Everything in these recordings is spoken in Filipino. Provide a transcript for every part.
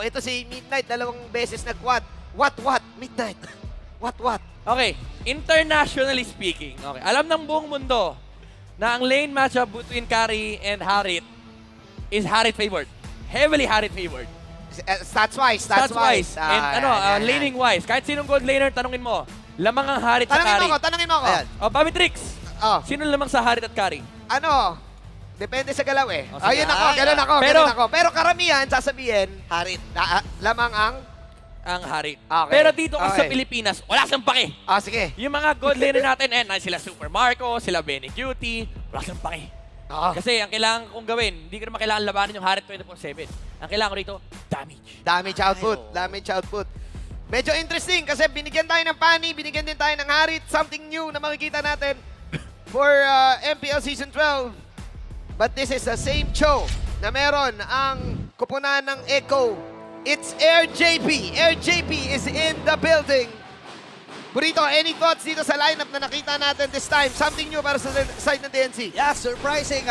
Ito si Midnight, dalawang beses nag-quad. What? Midnight. What? Okay, internationally speaking, okay, alam ng buong mundo na ang lane matchup between Kari and Harit is Harit favored. Heavily Harit favored. Stats-wise. And laning-wise. Kahit sinong gold laner, tanungin mo, lamang ang Harit sa Kari. Tanungin mo ako. Ayan. O, Bobby Tricks, Oh, sino lamang sa Harit at Kari? depende sa galaw eh. Oh, sige. Ayun ako, ganun ako. Pero karamihan, sasabihin, Harit. lamang ang... Ang Harit. Okay. Pero dito kasi sa Okay. Pilipinas, wala siyang pake. Sige. Yung mga gold laner natin, sila Super Marco, sila Benny Cutie, wala siyang pake. Oo. Kasi ang kailangan kong gawin, hindi ko naman kailangan labanan yung Harit 24/7. Ang kailangan ko rito, damage. Damage output. Medyo interesting kasi binigyan tayo ng Pani, binigyan din tayo ng Harit. Something new na makikita natin for MPL Season 12. But this is the same show na meron ang kupunan ng Echo. It's Air JP. Air JP is in the building. Burrito, any thoughts dito sa lineup na nakita natin this time? Something new para sa side ng DNC? Yeah, surprising.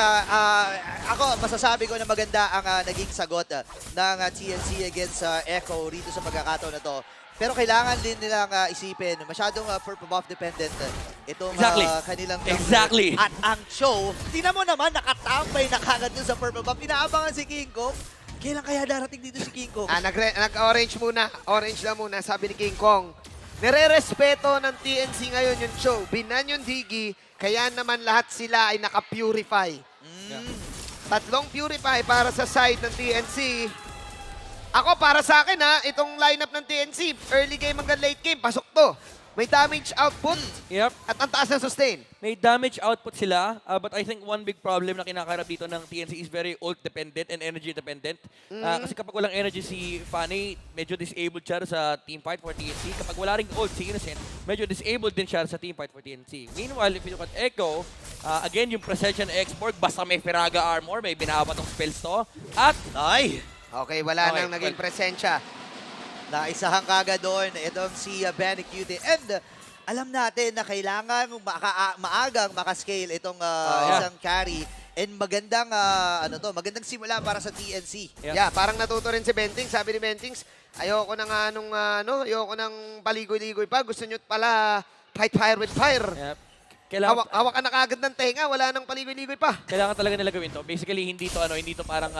Ako, masasabi ko na maganda ang naging sagot ng TNC against Echo rito sa pagkakataon na to. Pero kailangan din nilang isipin, masyadong purple buff dependent itong kanilang jungler. Exactly. At ang show, tingnan mo naman, nakatambay na kagad dun sa purple buff. Inaabangan si King Kong. Kailan kaya darating dito si King Kong? Nag-orange muna. Orange lang muna, sabi ni King Kong. Nire-respeto ng TNC ngayon yung show. Binan yung Digi, kaya naman lahat sila ay naka-purify. Tatlong purify para sa side ng TNC. Ako, para sa akin itong lineup ng TNC, early game hanggang late game, pasok to. May damage output Yep. at ang taas ng sustain. May damage output sila, but I think one big problem na kinakarap dito ng TNC is very ult dependent and energy dependent. Kasi kapag walang energy si Fanny, medyo disabled siya sa teamfight for TNC. Kapag wala ring ult si Innocent, medyo disabled din siya sa teamfight for TNC. Meanwhile, if you look at Echo, again, yung Precision Export, basta may Firaga Armor, may binabatong spells to. At Ay! Okay, wala Okay, nang naging well. presensya. Naisahan kagad doon itong si Benny Cutie. And alam natin na kailangan maagang makascale itong isang carry. And magandang, magandang simula para sa TNC. Yeah, parang natuto rin si Bentings. Sabi ni Bentings, ayoko na nga ayoko nang paligoy-ligoy pa. Gusto nyo pala fight fire with fire. yep, kailangan, Hawak ka na kagad ng tenga, wala nang paligoy-ligoy pa. kailangan talaga nila gawin to. Basically, hindi to parang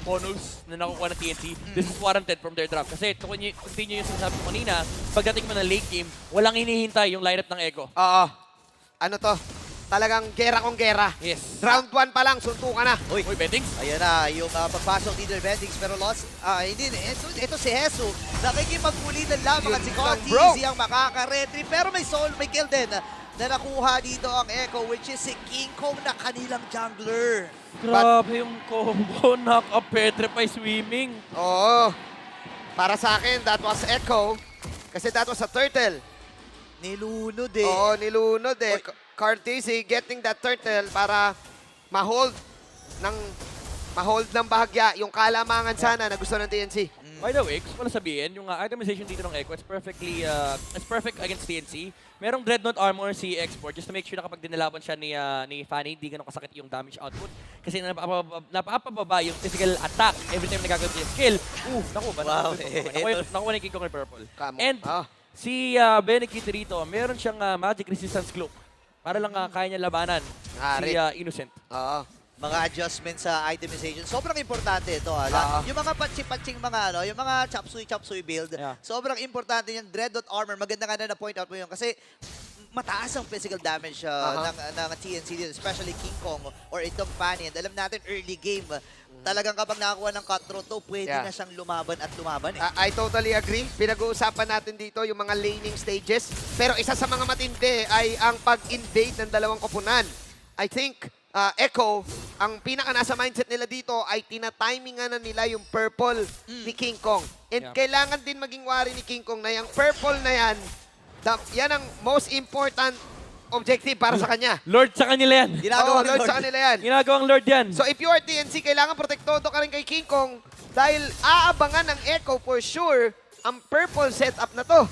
bonus na nakukuha ng TNC. This is warranted from their draft. Kasi continue yung sinasabi ko kanina, pagdating mo ng late game, walang hinihintay yung lineup ng Echo. Oo. Ano to? Talagang gera kong gera. Yes. Round 1 pa lang, suntukan na. Uy, Bendings. Ayan na, yung pagpasok dito ni Bendings, pero lost. Hindi, ito si Hesu. Nakikipagpulitan lamang at si Yun lang, Cortezy ang makaka-retry. Pero may kill din na nakuha dito ang Echo, which is si King Kong na kanilang jungler. Grabe yung combo, naka-petrify swimming. Oo. Para sa akin, that was Echo. Kasi that was a turtle. Nilunod eh. Oo, nilunod eh. Oy. Cortese getting that turtle para ma-hold ng bahagya yung kalamangan sana na gusto ng TNC. By the way, gusto ko lang sabihin, yung itemization dito ng Echo, it's perfect against TNC. Merong Dreadnought Armor si Export just to make sure na kapag dinalaban siya ni Fanny, hindi ganun kasakit yung damage output. Kasi napapababa yung physical attack every time nagagawin siya yung skill. Naku, Wow. nakuha ni King Kong ng purple. Kamo. And si Benny Cutie rito, meron siyang magic resistance cloak. Para lang kaya niya labanan si Innocent. Oo. Mga adjustments sa itemization. Sobrang importante ito. Yung mga patching yung mga chop-suey build, Yeah. sobrang importante yung Dreadnought Armor. Maganda nga na point out mo yun kasi mataas ang physical damage ng TNC dito, especially King Kong or itong Fanny. And alam natin, early game, talagang kapag nakakuha ng cutthroat to, pwede na siyang lumaban eh. I totally agree. Pinag-uusapan natin dito yung mga laning stages. Pero isa sa mga matindi ay ang pag-invade ng dalawang koponan. I think Echo, ang pinaka nasa mindset nila dito ay tinatimingan na nila yung purple ni King Kong. And kailangan din maging wari ni King Kong na yung purple na yan, yan ang most important objective para sa kanya. Lord sa kanila yan. Ginagawa Lord sa kanila yan. Ginagawang Lord yan. So if you are TNC, kailangan protektodo ka rin kay King Kong dahil aabangan ng Echo for sure ang purple setup na to.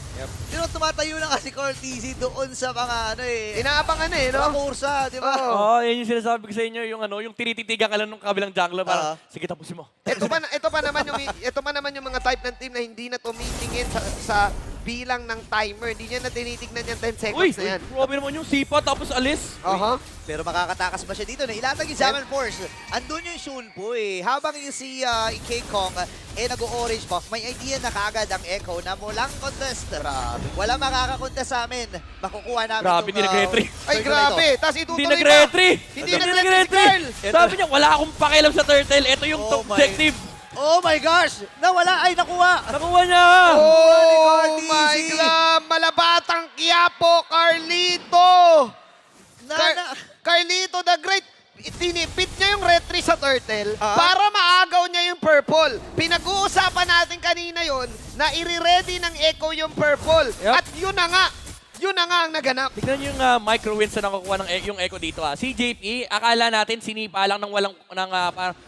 Pero tumatayo na kasi Cortez doon sa mga Inaabangan no? mga kursa, di ba? Oo. Oo, yan yung sinasabi ko sa inyo, yung tinititigan ka lang ng kabilang jungler, parang, sige, tapusin mo. Ito pa naman yung mga type ng team na hindi na tumitingin sa bilang ng timer. Hindi niya na tinitignan yung 10 seconds na yan. Grabe naman yung sipa, tapos alis. Pero makakatakas ba siya dito? Nailatag yung Zaman Force. Andun yung Shunpo Habang yung si King Kong nag-orange buff, may idea na kagad ang Echo na walang contest. Wala makakakontest sa amin. Makukuha namin Grabe, hindi nag-retry. Ay, grabe. Tapos itutuloy Hindi nag-retry. Hindi nag-retry si Carl. Sabi niya, wala akong pakialam sa turtle. Ito yung Oh my. objective. Oh my gosh! Nawala! Ay, nakuha! Nakuha niya. Oh my God! Malabatang Quiapo, Carlito! Carlito the Great, tinipid niya yung retry sa turtle para maagaw niya yung purple. Pinag-uusapan natin kanina yon na i-ready ng Echo yung purple. Yep. At yun na nga ang naganap. Tignan yung micro-wins na nakukuha ng yung Echo dito. Si JP, akala natin sinipa lang ng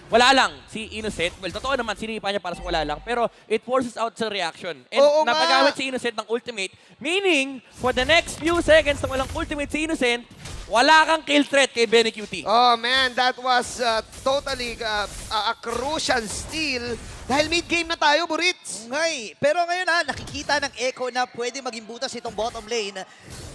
wala lang si Innocent. Well, totoo naman, sinipa niya para sa wala lang. Pero it forces out sa reaction. And Oo nga. napagamit si Innocent ng ultimate. Meaning, for the next few seconds na walang ultimate si Innocent, wala kang kill threat kay Benny QT. Oh man, that was totally a crucial steal. Dahil mid-game na tayo, Burits. Ngay. Pero ngayon nakikita ng Echo na pwede maging butas itong bottom lane.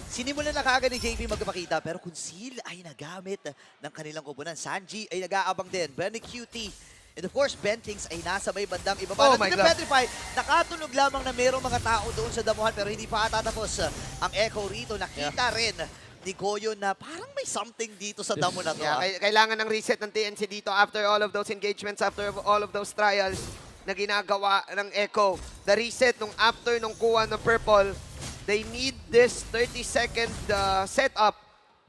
Sinimulan na kagad ni JP magpakita. Pero kung Seal ay nagamit ng kanilang kupunan, Sanji ay nag-aabang din. Benny QT. And of course, Bentings ay nasa may bandang ibaba. Oh my At God. Petrify, nakatunog lamang na mayroong mga tao doon sa damuhan pero hindi pa tatapos ang Echo rito. Nakita rin ni Goyo na parang may something dito sa damo na to. Yeah, kailangan ng reset ng TNC dito after all of those engagements, after all of those trials na ginagawa ng Echo. The reset after nung kuha ng purple, they need this 30-second setup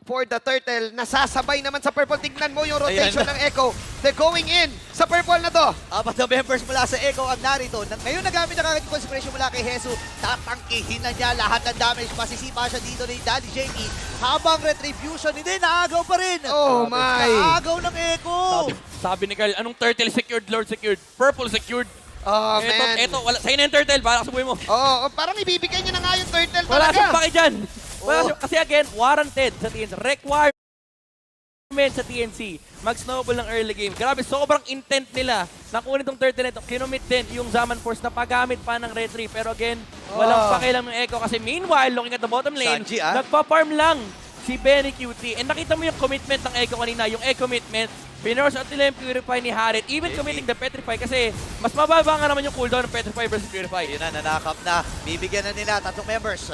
for the turtle. Nasasabay naman sa purple. Tignan mo yung rotation ng Echo. They're going in sa purple na to. Apat na members mula sa Echo ang narito. Ngayon nagamit na kagad yung consecration mula kay Jesus. Tatangkihin na niya lahat ng damage. Masisipa siya dito ni Daddy JP. Habang retribution, hindi, naagaw pa rin. Oh my. Naagaw ng Echo. Sabi ni Carl, anong turtle secured, Lord secured, purple secured. Oh man. Eto, wala, sa'yo na yung turtle, para sa buhay mo. Oh, parang ibibigay niya na nga yung turtle Wala siyang talaga. paki dyan. Wala Oh. siyang- kasi again, warranted sa TNC. Requirement sa TNC. Mag-snowball ng early game. Grabe, sobrang intent nila. Nakunin itong turtle nito. Kinomit din yung Zaman Force na paggamit pa ng retry. Pero again, walang pakialam ng Echo. Kasi meanwhile, looking at the bottom lane, Sanji, nagpa-farm lang si Benny QT. And nakita mo yung commitment ng Echo kanina. Yung Echo commitment, pinurse out nila yung Purify ni Harit. Even committing the Petrify kasi mas mababa nga naman yung cooldown ng Petrify versus Purify. Yun na, nanakap na. Bibigyan na nila tatlong members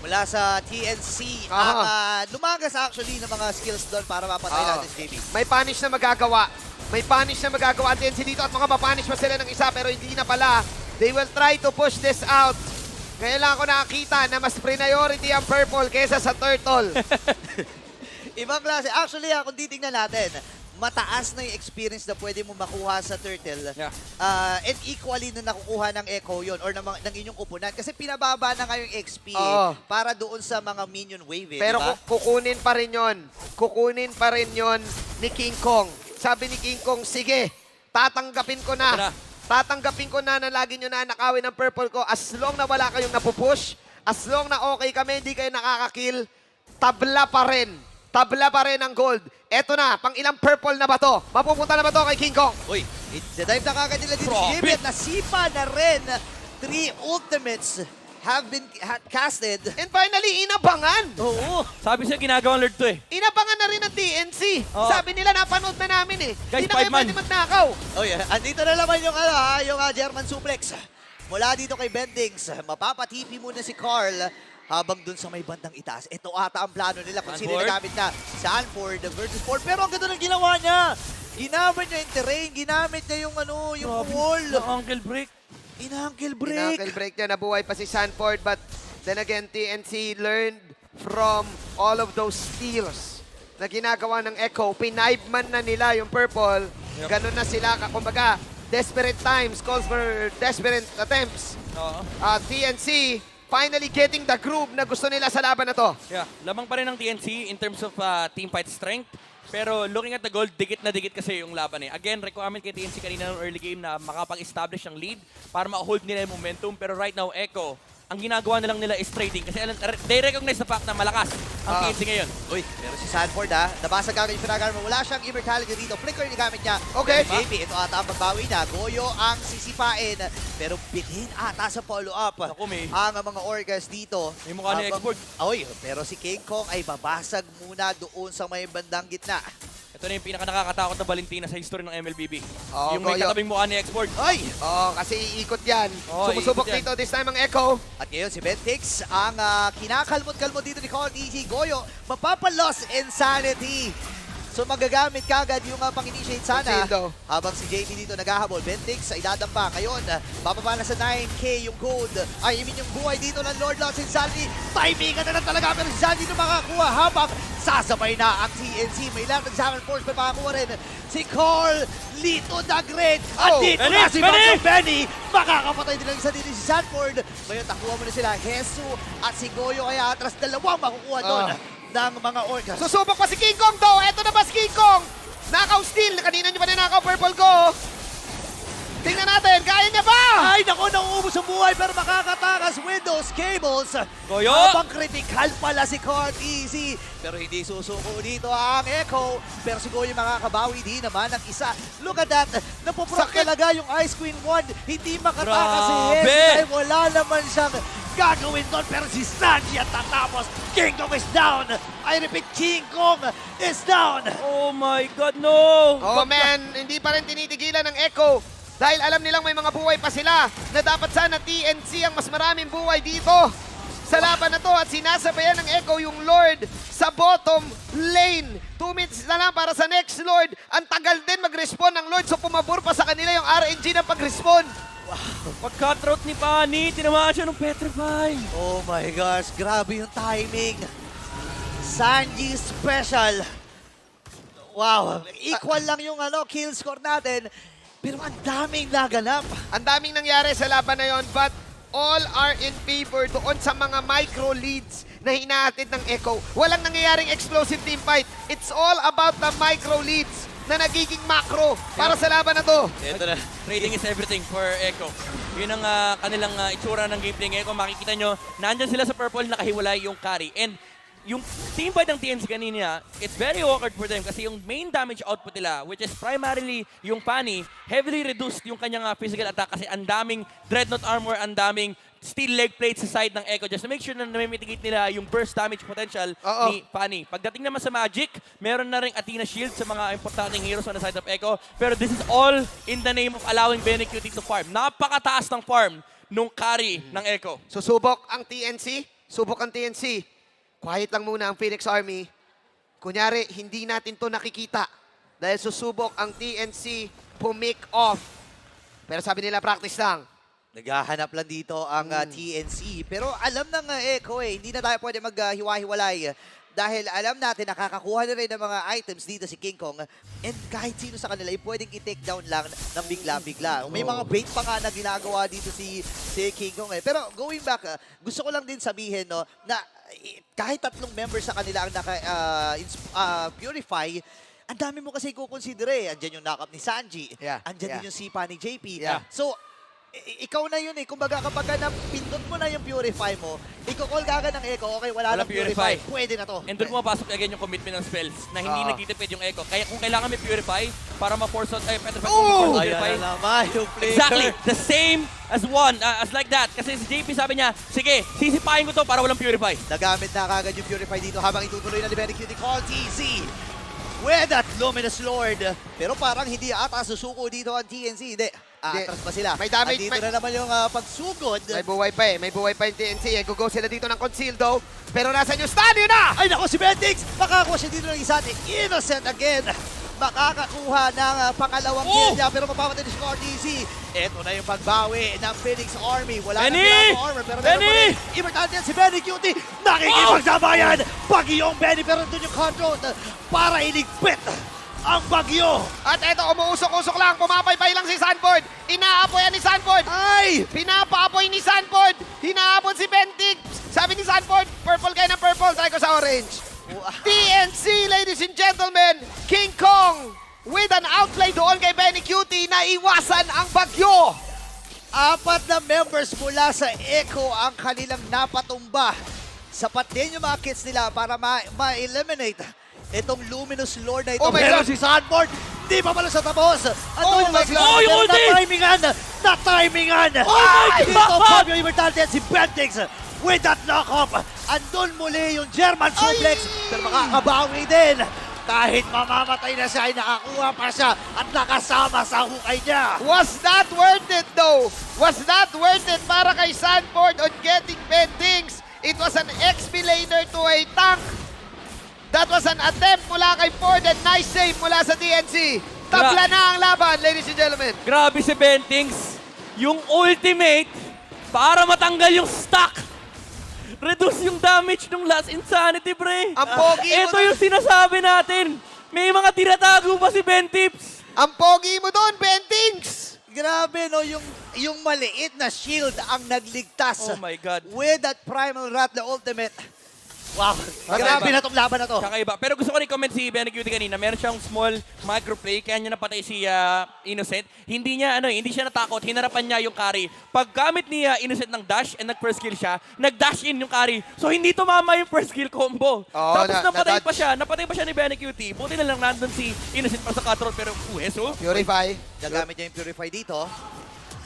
mula sa TNC. Ang lumagas actually ng mga skills doon para mapatay natin si JP. May punish na magagawa. May punish na magagawa ang TNC dito at mga mapunish pa sila ng isa pero hindi na pala. They will try to push this out. Ngayon lang ako nakakita na mas priority ang purple kesa sa turtle. Ibang klase. Actually, kung titingnan natin, mataas na yung experience na pwede mo makuha sa turtle. Yeah. And equally na nakukuha ng Echo yun or ng inyong kupunan. Kasi pinababa na nga yung XP para doon sa mga minion wave. Pero diba? kukunin pa rin yon. Kukunin pa rin yon ni King Kong. Sabi ni King Kong, sige, tatanggapin ko na. Tatanggapin ko na lagi nyo na nakawin ng purple ko as long na wala kayong napupush, as long na okay kami, hindi kayo nakakakill, tabla pa rin. Tabla pa rin ang gold. Eto na, pang ilang purple na ba to? Mapupunta na ba to kay King Kong? Uy, the-dive na kagad nila dito si Grabe. JP at nasipa na rin. 3 ultimates have been casted. And finally, inabangan. Oo. Sabi siya, ginagawang Lord to eh. Inabangan na rin ng TNC. Oo. Sabi nila, napanood na namin eh. Guys, Hindi na kayo 5 man. pwede magnakaw. Oh yeah, andito na naman yung yung German suplex. Mula dito kay Bendings, mapapatipi muna si Carl habang dun sa may bandang itaas. Ito ata ang plano nila kung sino Sanford. nagamit na. Sanford versus Ford. Pero ang ganda ng ginawa niya. Ginamit niya yung terrain, ginamit niya yung yung wall. Ang ankle break. Inankle Knuckle break. break niya, nabuhay pa si Sanford. But then again, TNC learned from all of those steals na ginagawa ng Echo. Pinibeman na nila yung purple. Yep. Ganun na sila. Kumbaga, desperate times calls for desperate attempts. Oo. TNC finally getting the groove na gusto nila sa laban na to. Yeah, lamang pa rin ng TNC in terms of team fight strength. Pero looking at the gold, dikit na dikit kasi yung laban eh. Again, requirement kay TNC kanina ng early game na makapag-establish ng lead para ma-hold nila yung momentum. Pero right now, Echo, ang ginagawa na lang nila is trading. Kasi they recognize the fact na malakas ang TNC ngayon. Uy, pero si Sanford nabasag agad yung pinag-armor. Wala siyang immortality dito. Flicker yung gamit niya. Okay. Pero JP, ito ata ang pagbawi niya. Goyo ang sisipain. Pero bitin ata sa follow-up. Naku, may- Ang mga Orcas dito. May mukha ni Export. Uy, pero si King Kong ay babasag muna doon sa may bandang gitna. Ito na yung pinaka-nakakatakot na Valentina sa history ng MLBB. Oo, yung may Goyo. katabing mukha ni Export. Ay! Oo, kasi iikot yan. Oo, Sumusubok iikot yan. dito, this time ang Echo. At ngayon si Bentix, ang kinakalmot-kalmot dito ni Cold Easy. Goyo, mapapalos insanity. So magagamit kagad yung pang-initiate sana. Concealed. Habang si JP dito naghahabol. Bentix ay dadampa. Ngayon, bababa na sa 9K yung gold. Ay, I mean yung buhay dito ng Lord Lots Insanity. Timingan na lang talaga. Pero si Sandy na makakuha habang sasabay na ang TNC. May lang nagsaman force pa makakuha rin. Si Carl Lito the Great. At Oh, dito Benny! na si Benny! Benny! Benny! Makakapatay din lang isa dito si Sanford. Ngayon, takuha mo na sila. Hesu at si Goyo kaya atras dalawang makukuha doon ng mga Orcas. Susubok pa si King Kong though. Eto na ba si King Kong? Nakaw steal. Kanina nyo pa ninakaw purple ko. Tingnan natin. Kaya niya ba? Ay, naku, nauubos ang buhay pero makakatakas Windows Cables. Goyo! Habang critical pala si Card Easy. Pero hindi susuko dito ang Echo. Pero si Goyo makakabawi din naman ng isa. Look at that. Napoprop Sakit. talaga yung Ice Queen 1. Hindi makatakas si Grabe! Hesi. Ay, wala naman siyang gagawin doon. Pero si Sanji at tatapos. King Kong is down. I repeat, King Kong is down. Oh my God, no! Oh man, hindi pa rin tinitigilan ng Echo. Dahil alam nilang may mga buhay pa sila na dapat sana TNC ang mas maraming buhay dito sa laban na to at sinasabayan ng Echo yung Lord sa bottom lane. 2 minutes na lang para sa next Lord. Ang tagal din mag-respawn ng Lord so pumabor pa sa kanila yung RNG ng pag-respawn. Pag-cutthroat ni Pani, tinamaan siya ng Petrify. Oh my gosh, grabe yung timing. Sanji special. Wow, equal lang yung kill score natin. Pero ang daming naganap. Ang daming nangyari sa laban na yon, but all are in favor doon sa mga micro leads na hinahatid ng Echo. Walang nangyayaring explosive team fight. It's all about the micro leads na nagiging macro para sa laban na to. Ito na. Trading is everything for Echo. Yun ang kanilang itsura ng gameplay ng Echo. Makikita nyo, nandyan sila sa purple, nakahiwalay yung carry. And yung team fight ng TNC kanina, it's very awkward for them kasi yung main damage output nila, which is primarily yung Pani, heavily reduced yung kanyang physical attack kasi ang daming Dreadnought armor, ang daming steel leg plate sa side ng Echo just to make sure na nami-mitigate nila yung burst damage potential Oo. ni Pani. Pagdating naman sa Magic, meron na ring Athena Shield sa mga importanteng heroes on the side of Echo, pero this is all in the name of allowing Benny QT to farm. Napakataas ng farm nung carry ng Echo. Susubok ang TNC. Subok ang TNC. Quiet lang muna ang Phoenix Army. Kunyari, hindi natin to nakikita. Dahil susubok ang TNC pumick off. Pero sabi nila, practice lang. Naghahanap lang dito ang TNC. Pero alam ng Echo hindi na tayo pwede maghiwa-hiwalay. Dahil alam natin, nakakakuha na rin ng mga items dito si King Kong. And kahit sino sa kanila, pwedeng i-take down lang ng bigla-bigla. May mga bait pa nga na ginagawa dito si King Kong. Pero going back, gusto ko lang din sabihin na kahit 3 members sa kanila ang purify, ang dami mo kasi kukonsider Andyan yung knock-up ni Sanji. Yeah, Andyan yeah. din yung sipa ni JP. Yeah. So, ikaw na yun Kumbaga kapag napindot mo na yung purify mo, i-call ka agad ng Echo, okay, wala Walang nang purify. purify. Pwede na to. And doon pumapasok again yung commitment ng spells na hindi Oo. nagtitipid yung Echo. Kaya kung kailangan may purify para ma-force out, Petrify Oh! kung purify. Ayan na naman yung flavor. Exactly, the same as one, as like that. Kasi si JP sabi niya, sige, sisipahin ko to para walang purify. Nagamit na kagad yung purify dito habang itutuloy na ni Very Cutie Call TC with that Luminous Lord. Pero parang hindi ata susuko dito ang TNC. Hindi. Atras pa sila. May damage, Andito may- na naman yung pagsugod. May buhay pa May buhay pa yung TNC. Go sila dito ng concealed though. Pero nasan yung stun? Yun na! Ay naku, si Bentix! Makakuha siya dito ng isa. Innocent again. Makakakuha ng pangalawang kill niya. Pero mapamatay ni Score DC. Ito na yung pagbawi ng Phoenix Army. Wala Benny! na silang armor. Pero meron pa rin. Immortality yan si Benny Cutie. Nakikipagsabayan. Bagyo ang Benny. Pero doon yung control para iligpit ang bagyo. At eto, umuusok-usok lang. Pumapaypay lang si Sanford. Inaapoy ni Sanford. Ay! Pinapaapoy ni Sanford. Hinahabol si Bentix. Sabi ni Sanford, purple kayo ng purple. Try ko sa orange. TNC, ladies and gentlemen, King Kong with an outplay doon kay Benny Cutie na iwasan ang bagyo. 4 na members mula sa Echo ang kanilang napatumba. Sapat din yung mga kits nila para ma-eliminate itong Luminous Lord na ito. Oh my Pero God! si Sanford, di pa pala sa tapos. Oh my God! Oh, yung ulti! Na-timingan! Oh my Dito, God! Fabio Immortality at si Bentix with that knock-off. Andun muli yung German suplex. Pero makakabawi din. Kahit mamamatay na siya, ay nakakuha pa siya at nakasama sa hukay niya. Was that worth it though? Was that worth it para kay Sanford on getting Bentings? It was an XP laner to a tank. That was an attempt mula kay Ford and nice save mula sa TNC. Tabla na ang laban, ladies and gentlemen. Grabe si Bentings. Yung ultimate para matanggal yung stock. Reduce yung damage ng last insanity, pre. Ang pogi mo Ito doon. yung sinasabi natin. May mga tinatago pa si Bentips. Ang pogi mo doon, Bentings. Grabe, no? Yung maliit na shield ang nagligtas. Oh my God. With that Primal Rat na ultimate. Wow, grabe na tong laban na to. Kakaiba. Pero gusto ko rin comment si Benny Cutie kanina. Meron siyang small microplay, kaya niya napatay si Innocent. Hindi siya natakot. Hinarapan niya yung carry. Paggamit ni Innocent ng dash and nag-first kill siya, nag-dash in yung carry. So hindi tumama yung first kill combo. Tapos napatay pa siya. Napatay pa siya ni Benny Cutie. Buti na lang nandun si Innocent para sa control. Pero Uheso. Purify. Gagamit niya yung Purify dito.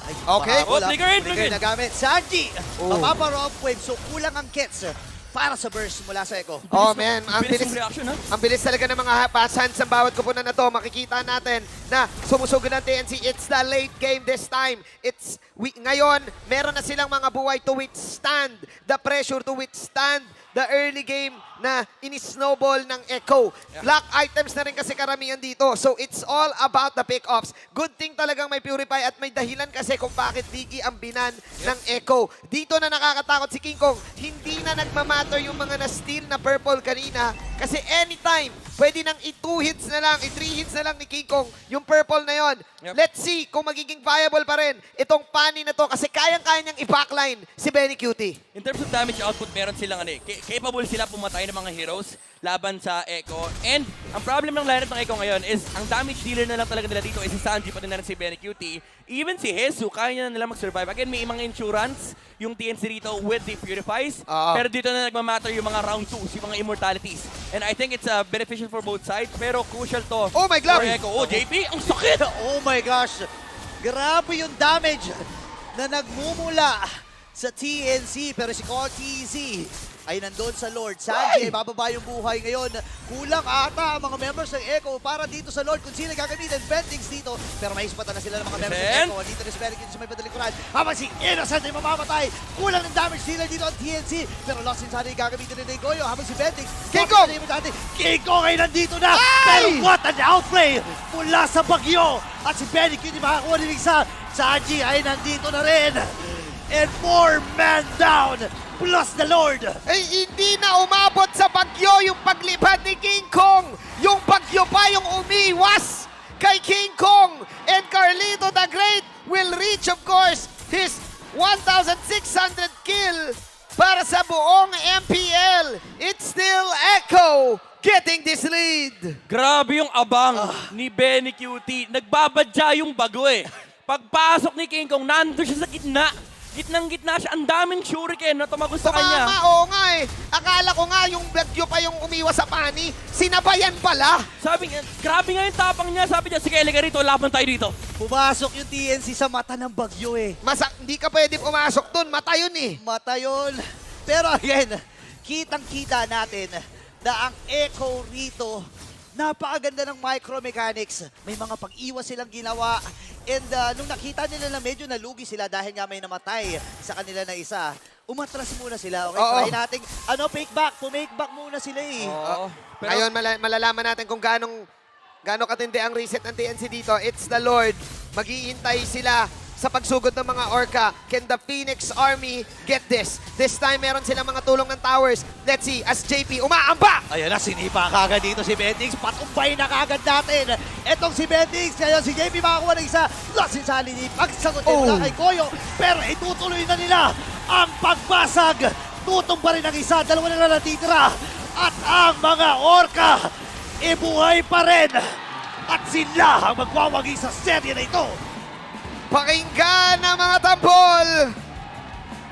Ay, Okay. pahabol, Oh, trigger in, Trigger trigger in. na gamit. Sanji, Oh. mapapa-rob wave. So kulang ang kits para sa burst mula sa Echo. Oh man, ang Bilis bilis. yung reaction, ha? Ang bilis talaga ng mga pass hands ng bawat kupunan na to. Makikita natin na sumusugod ng TNC. It's the late game this time. Ngayon, meron na silang mga buhay to withstand the pressure, to withstand the early game na ini-snowball ng Echo. Black items na rin kasi karamihan dito. So it's all about the pick-offs. Good thing talagang may Purify at may dahilan kasi kung bakit Diggy ang binan ng Echo. Dito na nakakatakot si King Kong. Hindi na nagmamatter yung mga na-steal na purple kanina kasi anytime, pwede nang i-2 hits na lang, i-3 hits na lang ni King Kong yung purple na yon. Yep. Let's see kung magiging viable pa rin itong pani na to kasi kayang-kaya niyang i-backline si Benny Cutie. In terms of damage output, meron silang capable sila pumatay ng mga heroes laban sa Echo. And ang problem ng lineup ng Echo ngayon is ang damage dealer na lang talaga nila dito is si Sanji pati na rin si Benny Cutie. Even si Hezu, kaya na nila mag-survive. Again, may mga insurance yung TNC dito with the Purifies. Pero dito na nagmamatter yung mga round 2s, yung mga immortalities. And I think it's beneficial for both sides, pero crucial to Oh my God! for Echo. Oh, JP, ang sakit! Oh my gosh! Grabe yung damage na nagmumula sa TNC. Pero si TZ ay nandun sa Lord. Sanji ay bababa yung buhay ngayon. Kulang ata ang mga members ng Echo para dito sa Lord kung sino gagamitin. Bentings dito. Pero may ispatan na sila ng mga members ng Echo. Dito ni Sperry sa may padalikuran. Habang si Innocent ay mamamatay. Kulang ng damage dealer dito ang TNC. Pero lost in sana yung gagamitin ni Goyo. Habang si Bentings. King Kong! King Kong ay nandito na. Ay! Pero what an outplay mula sa bagyo. At si Benny hindi makakuha ng isa. Sanji ay nandito na rin. And 4 man down plus the Lord. Ay, hindi na umabot sa bagyo yung paglipad ni King Kong. Yung bagyo pa yung umiwas kay King Kong. And Carlito the Great will reach, of course, his 1,600 kill para sa buong MPL. It's still Echo getting this lead. Grabe yung abang ni Benny Cutie. Nagbabadya yung bago eh. Pagpasok ni King Kong, nandun siya sa gitna. Gitnang-gitna siya. Ang daming shuriken na tumagos sa kanya. Tumama, oo nga eh. Akala ko nga yung bagyo pa yung umiwas sa pani. Sinabayan pala. Sabi niya, grabe nga yung tapang niya. Sabi niya, sige, liga rito, laban tayo dito. Pumasok yung TNC sa mata ng bagyo eh. Hindi ka pwede pumasok dun. Mata yun eh. Mata yun. Pero again, kitang-kita natin na ang Echo rito, napakaganda ng micromechanics. May mga pag-iwas silang ginawa. And nung nakita nila na medyo nalugi sila dahil nga may namatay sa kanila na isa, umatras muna sila. Okay, Oo. try natin, fake back. Pumake back muna sila eh. Oo. Pero, Ngayon, malalaman natin kung gaano katindi ang reset ng TNC dito. It's the Lord. Mag-iintay sila sa pagsugod ng mga Orca. Can the Phoenix Army get this? This time, meron silang mga tulong ng towers. Let's see, as JP umaamba! Ayan na, sinipa kagad dito si Bentix. Patumbay na kagad natin. Etong si Bentix, ngayon si JP makakuha ng isa. Lost in Salini, pagsagot mula kay Koyo. Pero itutuloy na nila ang pagbasag. Tutumba rin ang isa, dalawa na lang natitira. At ang mga orca, ibuhay pa rin. At sila ang magwawagi sa serye na ito. Pakinggan ng mga tampol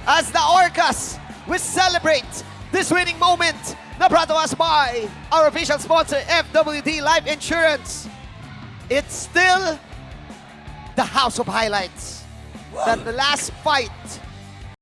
as the Orcas will celebrate this winning moment na brought to us by our official sponsor, FWD Life Insurance. It's still the house of highlights. That the last fight